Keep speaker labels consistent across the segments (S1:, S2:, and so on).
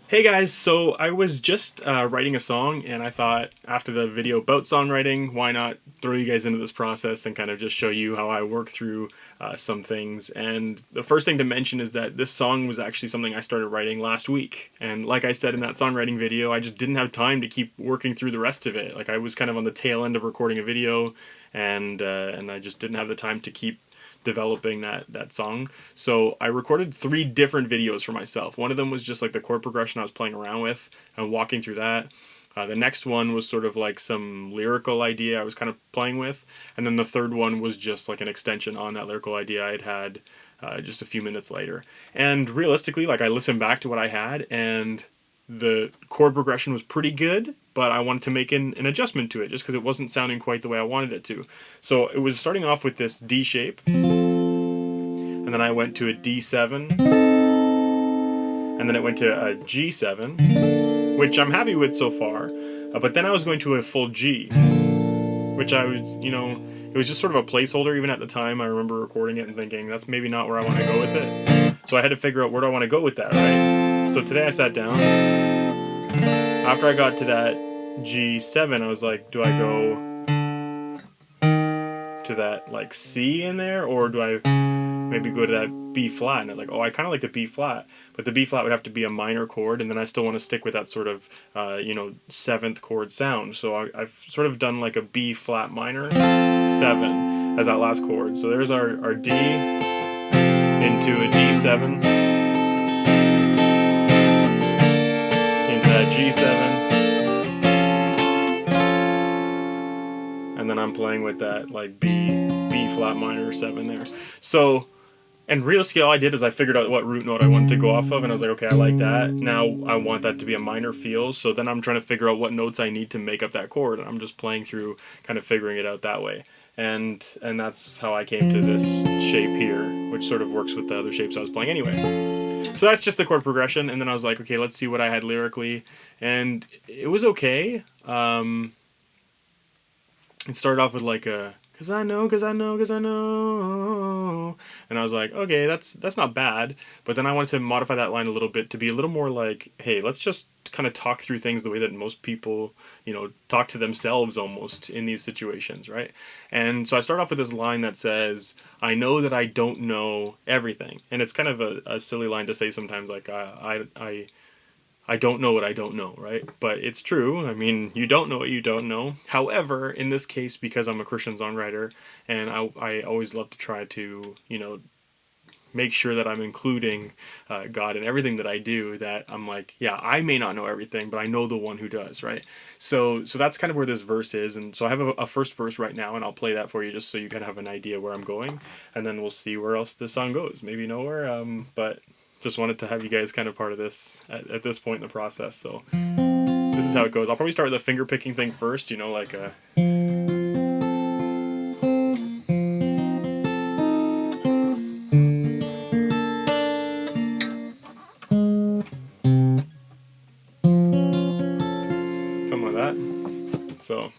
S1: Hey guys, so I was just writing a song, and I thought after the video about songwriting, why not throw you guys into this process and kind of just show you how I work through some things. And the first thing to mention is that this song was actually something I started writing last week. And like I said in that songwriting video, I just didn't have time to keep working through the rest of it. Like I was kind of on the tail end of recording a video, and I just didn't have the time to keep developing that song. So I recorded 3 different videos for myself. One of them was just like the chord progression I was playing around with and walking through that. The next one was sort of like some lyrical idea I was kind of playing with, and then the third one was just like an extension on that lyrical idea I had just a few minutes later. And realistically, like I listened back to what I had, and the chord progression was pretty good, but I wanted to make an adjustment to it just because it wasn't sounding quite the way I wanted it to. So it was starting off with this D shape, and then I went to a D7, and then it went to a G7, which I'm happy with so far. But then I was going to a full G, which I was, it was just sort of a placeholder even at the time. I remember recording it and thinking, that's maybe not where I want to go with it. So I had to figure out where do I want to go with that, right? So today I sat down. After I got to that G7, I was like, do I go to that like C in there, or do I maybe go to that B flat? And I'm like, oh, I kind of like the B flat, but the B flat would have to be a minor chord, and then I still want to stick with that sort of, 7th chord sound. So I've sort of done like a B flat minor 7 as that last chord. So there's our D into a D7 into that G7. And then I'm playing with that like B flat minor 7 there. So, and realistically, all I did is I figured out what root note I wanted to go off of, and I was like, okay, I like that. Now I want that to be a minor feel. So then I'm trying to figure out what notes I need to make up that chord, and I'm just playing through, kind of figuring it out that way. And that's how I came to this shape here, which sort of works with the other shapes I was playing anyway. So that's just the chord progression, and then I was like, okay, let's see what I had lyrically, and it was okay. It started off with like a cause I know, cause I know, cause I know, and I was like, okay, that's not bad. But then I wanted to modify that line a little bit to be a little more like, hey, let's just kind of talk through things the way that most people, talk to themselves almost in these situations, right? And so I start off with this line that says, I know that I don't know everything, and it's kind of a silly line to say sometimes, like I don't know what I don't know, right? But it's true. I mean, you don't know what you don't know. However, in this case, because I'm a Christian songwriter, and I always love to try to, make sure that I'm including God in everything that I do, that I'm like, yeah, I may not know everything, but I know the one who does, right? So that's kind of where this verse is. And so I have a first verse right now, and I'll play that for you just so you kind of have an idea where I'm going. And then we'll see where else the song goes. Maybe nowhere, but just wanted to have you guys kind of part of this at this point in the process. So this is how it goes. I'll probably start with the finger picking thing first, like a. Something like that. So.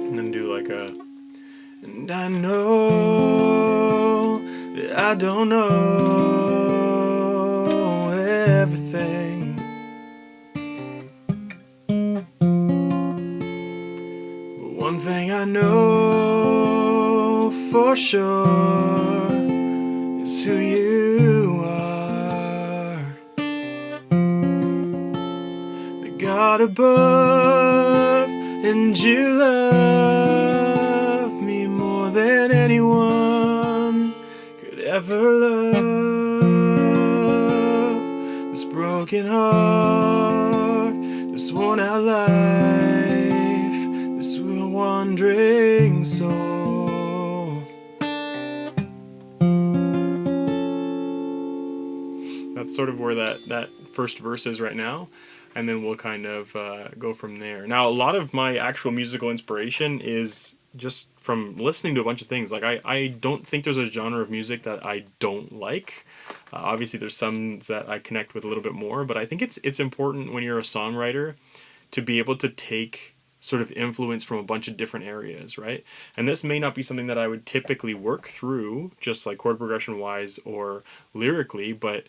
S1: And then do like a. And I know that I don't know everything. But one thing I know for sure is who you are. The God above, and you love me more than anyone could ever love. This broken heart, this worn out life, this wandering soul. That's sort of where that first verse is right now, and then we'll kind of go from there. Now, a lot of my actual musical inspiration is just from listening to a bunch of things. Like I don't think there's a genre of music that I don't like. Obviously, there's some that I connect with a little bit more, but I think it's important when you're a songwriter to be able to take sort of influence from a bunch of different areas, right? And this may not be something that I would typically work through, just like chord progression wise or lyrically, but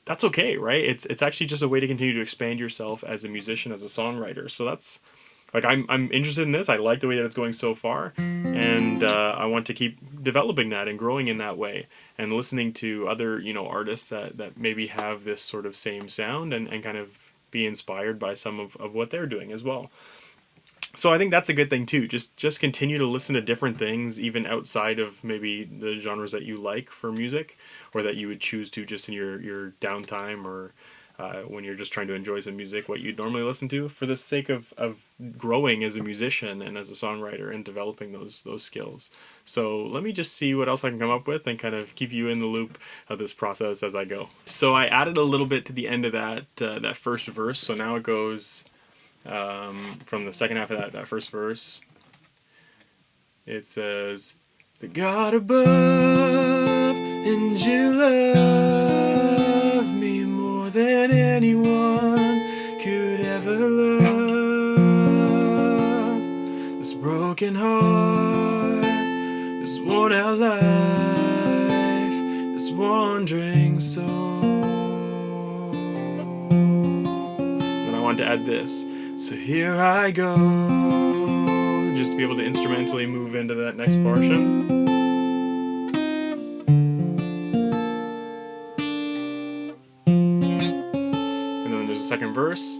S1: that's okay, right? It's actually just a way to continue to expand yourself as a musician, as a songwriter. So that's like I'm interested in this. I like the way that it's going so far, and I want to keep developing that and growing in that way, and listening to other artists that maybe have this sort of same sound, and kind of be inspired by some of what they're doing as well. So I think that's a good thing too. Just continue to listen to different things, even outside of maybe the genres that you like for music, or that you would choose to just in your downtime, or when you're just trying to enjoy some music, what you'd normally listen to, for the sake of growing as a musician and as a songwriter and developing those skills. So let me just see what else I can come up with and kind of keep you in the loop of this process as I go. So I added a little bit to the end of that first verse. So now it goes. From the second half of that first verse, it says, "The God above, and you love me more than anyone could ever love. This broken heart, this worn out life, this wandering soul." Then I want to add this. "So here I go," just to be able to instrumentally move into that next portion. And then there's a second verse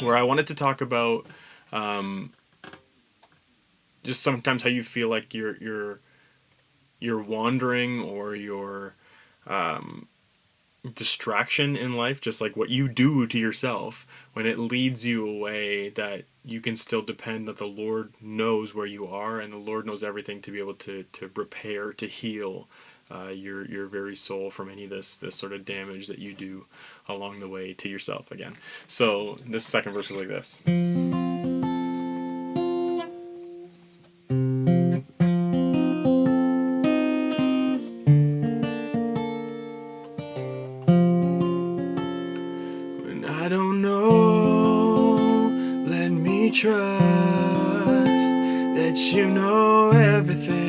S1: where I wanted to talk about just sometimes how you feel like you're wandering, or you're distraction in life, just like what you do to yourself when it leads you away, that you can still depend that the Lord knows where you are, and the Lord knows everything to be able to repair, to heal your very soul from any of this sort of damage that you do along the way to yourself again. So this second verse is like this. "I don't know, let me trust that you know everything,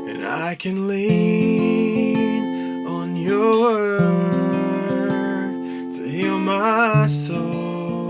S1: and I can lean on your word to heal my soul.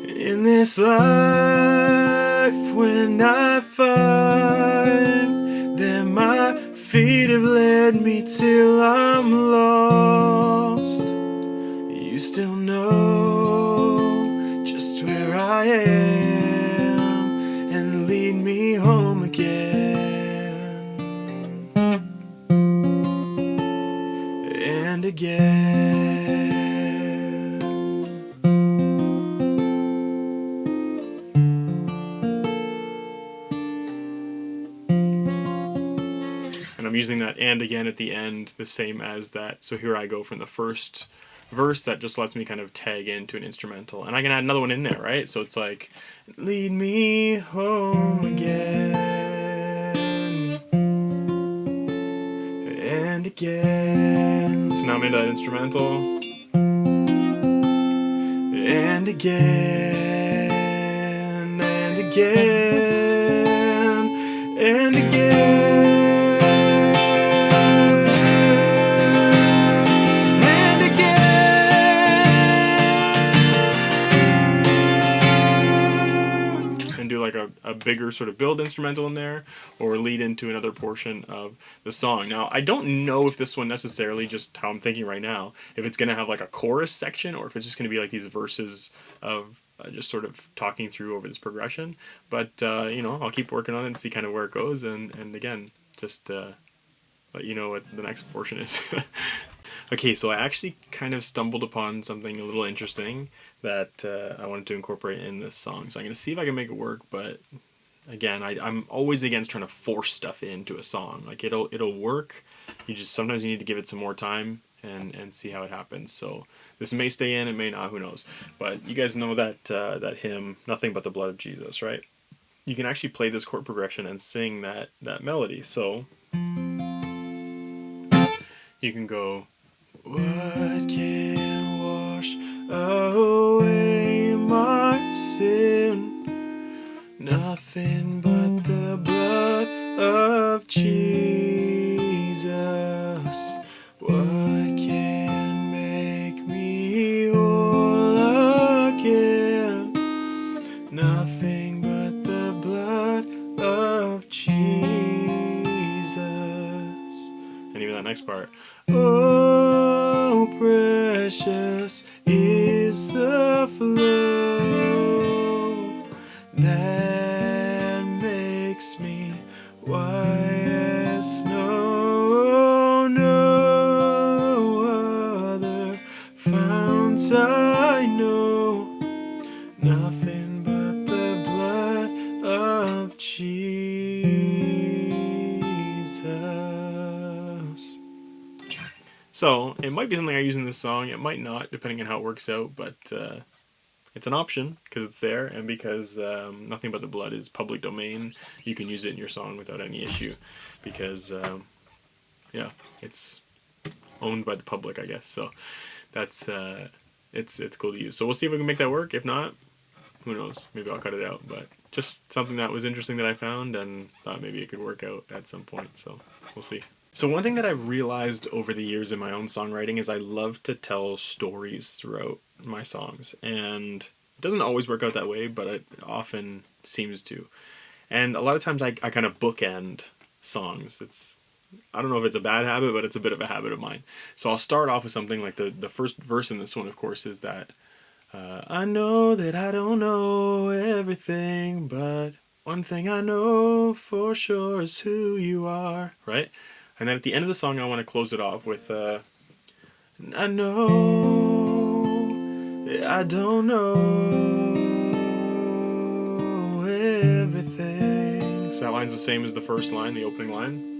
S1: And in this life, when I find that my feet have led me till I'm lost, you still know just where I am, and lead me home again and again." And I'm using that "and again" at the end, the same as that "so here I go" from the first verse. That just lets me kind of tag into an instrumental, and I can add another one in there, right? So it's like, "Lead me home again and again." So now I'm into that instrumental. "And again, and again, and again. Do like a bigger sort of build instrumental in there, or lead into another portion of the song. Now, I don't know if this one necessarily, just how I'm thinking right now, if it's going to have like a chorus section, or if it's just going to be like these verses of just sort of talking through over this progression. But, I'll keep working on it and see kind of where it goes. And again, just let you know what the next portion is. Okay, so I actually kind of stumbled upon something a little interesting that I wanted to incorporate in this song. So I'm going to see if I can make it work, but again, I'm always against trying to force stuff into a song. Like, it'll work. Sometimes you need to give it some more time and see how it happens. So this may stay in, it may not, who knows. But you guys know that hymn, "Nothing But the Blood of Jesus," right? You can actually play this chord progression and sing that melody. So you can go What can wash away my sin? Nothing but the blood of Jesus. What can make me whole again? Nothing but the blood of Jesus. And even that next part. Oh, precious is the flow that makes me white as snow. No other fount I know. Nothing but the blood of Jesus. So, it might be something I use in this song, it might not, depending on how it works out, but it's an option because it's there, and because Nothing But the Blood is public domain, you can use it in your song without any issue, because, yeah, it's owned by the public, I guess, so that's, it's cool to use. So we'll see if we can make that work. If not, who knows, maybe I'll cut it out, but just something that was interesting that I found and thought maybe it could work out at some point, so we'll see. So one thing that I've realized over the years in my own songwriting is I love to tell stories throughout my songs, and it doesn't always work out that way, but it often seems to. And a lot of times I kind of bookend songs. I don't know if it's a bad habit, but it's a bit of a habit of mine. So I'll start off with something like the first verse in this one, of course, is that I know that I don't know everything, but one thing I know for sure is who you are, right? And then at the end of the song, I want to close it off with, I know that I don't know everything. So that line's the same as the first line, the opening line.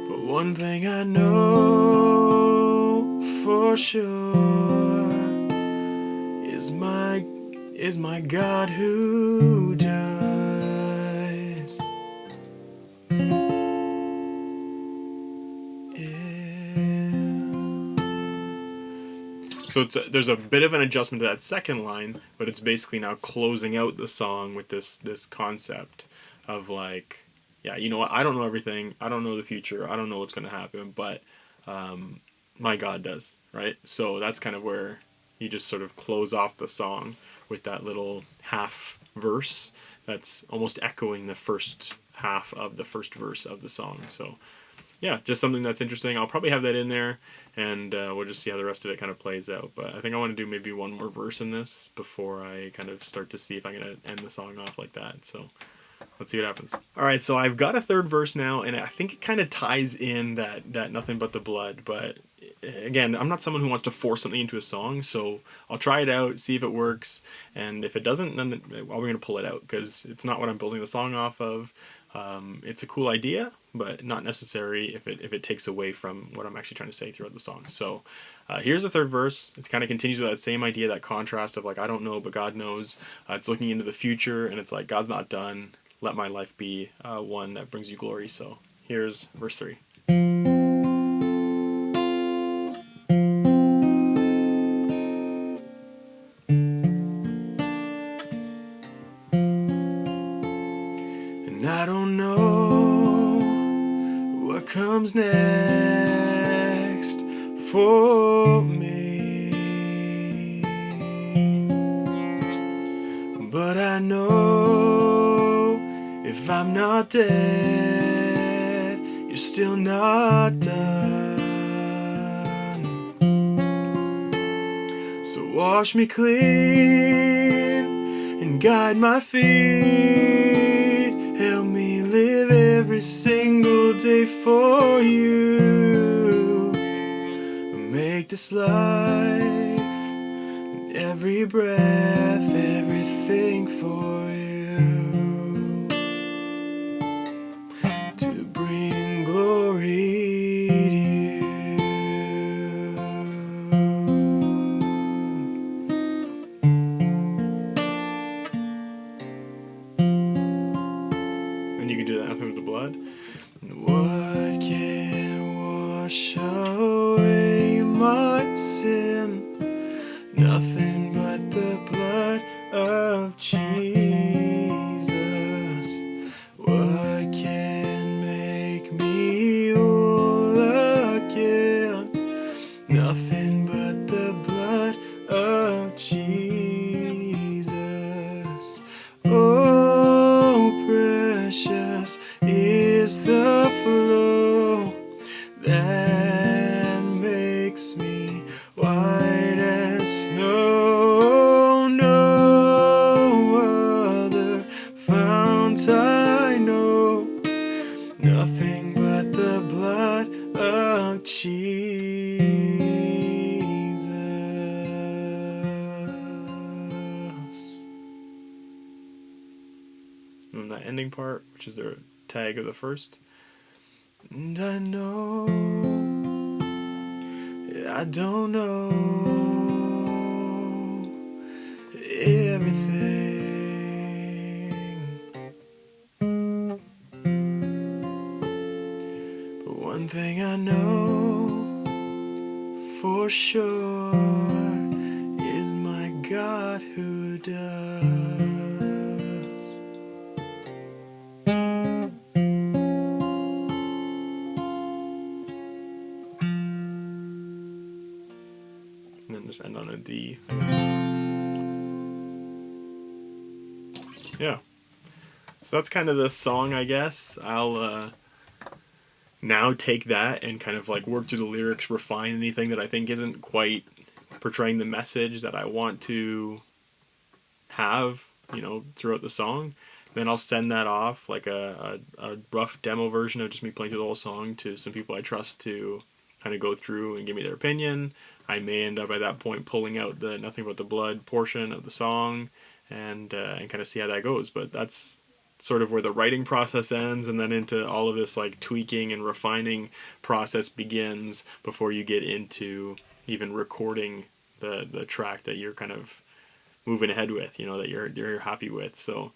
S1: But one thing I know for sure is my God who does. So there's a bit of an adjustment to that second line, but it's basically now closing out the song with this concept of like, yeah, you know what? I don't know everything. I don't know the future. I don't know what's going to happen, but my God does, right? So that's kind of where you just sort of close off the song with that little half verse that's almost echoing the first half of the first verse of the song. So yeah, just something that's interesting. I'll probably have that in there, and we'll just see how the rest of it kind of plays out. But I think I want to do maybe one more verse in this before I kind of start to see if I'm going to end the song off like that. So let's see what happens. All right, so I've got a third verse now, and I think it kind of ties in that Nothing But the Blood. But again, I'm not someone who wants to force something into a song, so I'll try it out, see if it works, and if it doesn't, then we're going to pull it out because it's not what I'm building the song off of. It's a cool idea, but not necessary if it takes away from what I'm actually trying to say throughout the song. So here's the third verse. It kind of continues with that same idea, that contrast of like, I don't know, but God knows. It's looking into the future, and it's like, God's not done. Let my life be one that brings you glory. So here's verse 3. And I don't know what comes next for me, but I know if I'm not dead, you're still not done. So wash me clean and guide my feet. Help me live every single day for you. Make this life and every breath, everything for you, to bring glory to you. And you can do that with the blood. What can wash away sin, nothing but the blood of Jesus. What can make me whole again? Nothing but the blood of Jesus. Oh, precious is the flow that makes me white as snow. No other fount I know, nothing but the blood of Jesus. And that ending part, which is the tag of the first. And I know, I don't know everything, but one thing I know for sure is my God who does. And then just end on a D. Yeah. So that's kind of the song, I guess. I'll now take that and kind of like work through the lyrics, refine anything that I think isn't quite portraying the message that I want to have, throughout the song. Then I'll send that off, like a rough demo version of just me playing through the whole song, to some people I trust to kind of go through and give me their opinion. I may end up at that point pulling out the Nothing But the Blood portion of the song and kind of see how that goes. But that's sort of where the writing process ends, and then into all of this like tweaking and refining process begins before you get into even recording the track that you're kind of moving ahead with, that you're happy with. So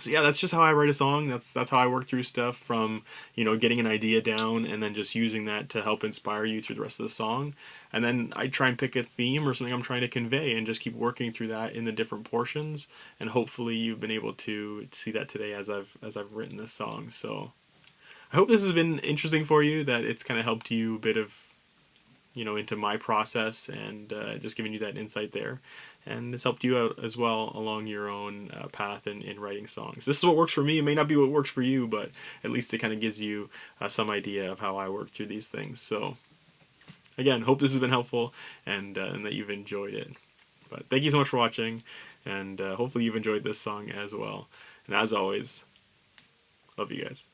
S1: yeah, that's just how I write a song. That's how I work through stuff, from getting an idea down and then just using that to help inspire you through the rest of the song. And then I try and pick a theme or something I'm trying to convey and just keep working through that in the different portions. And hopefully you've been able to see that today as I've written this song. So I hope this has been interesting for you, that it's kind of helped you a bit of into my process, and just giving you that insight there. And it's helped you out as well along your own path in writing songs. This is what works for me. It may not be what works for you, but at least it kind of gives you some idea of how I work through these things. So again, hope this has been helpful, and that you've enjoyed it. But thank you so much for watching, and hopefully you've enjoyed this song as well. And as always, love you guys.